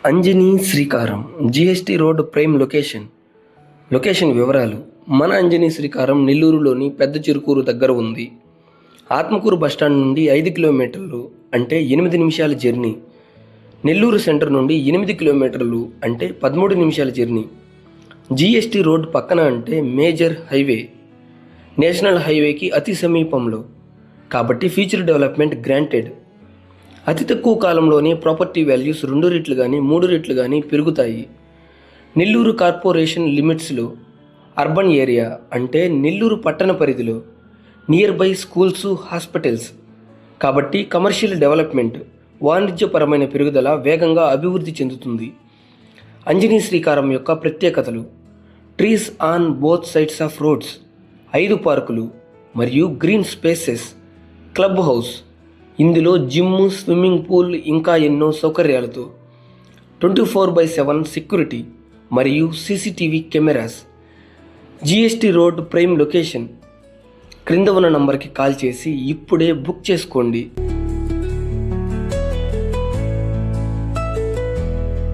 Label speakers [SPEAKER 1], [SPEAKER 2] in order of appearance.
[SPEAKER 1] అంజనీ శ్రీకారం GST road prime location వివరాలు. మన అంజనీ శ్రీకారం నెల్లూరులోని పెద్ద చిరుకూరు దగ్గర ఉంది. ఆత్మకూరు బస్టాండ్ నుండి 5 కిలోమీటర్లు అంటే 8 నిమిషాల జర్నీ. నెల్లూరు సెంటర్ నుండి 8 కిలోమీటర్లు అంటే 13 నిమిషాల జర్నీ. జిఎస్టీ రోడ్ పక్కన అంటే మేజర్ హైవే, నేషనల్ హైవేకి అతి సమీపంలో, కాబట్టి ఫ్యూచర్ డెవలప్మెంట్ గ్రాంటెడ్. అతి తక్కువ కాలంలోనే ప్రాపర్టీ వాల్యూస్ 2 రెట్లు కానీ 3 రెట్లు కానీ పెరుగుతాయి. నెల్లూరు కార్పొరేషన్ లిమిట్స్లో, అర్బన్ ఏరియా అంటే నెల్లూరు పట్టణ పరిధిలో, నియర్ బై స్కూల్స్, హాస్పిటల్స్, కాబట్టి కమర్షియల్ డెవలప్మెంట్, వాణిజ్యపరమైన పెరుగుదల వేగంగా అభివృద్ధి చెందుతుంది. అంజనీ శ్రీకారం యొక్క ప్రత్యేకతలు: trees on both sides of roads, 5 పార్కులు మరియు గ్రీన్ స్పేసెస్, క్లబ్ హౌస్, ఇందులో జిమ్, స్విమ్మింగ్ పూల్ ఇంకా ఎన్నో సౌకర్యాలతో, 24/7 సెక్యూరిటీ మరియు CCTV cameras. GST road prime location. క్రింద ఉన్న నంబర్కి కాల్ చేసి ఇప్పుడే బుక్ చేసుకోండి.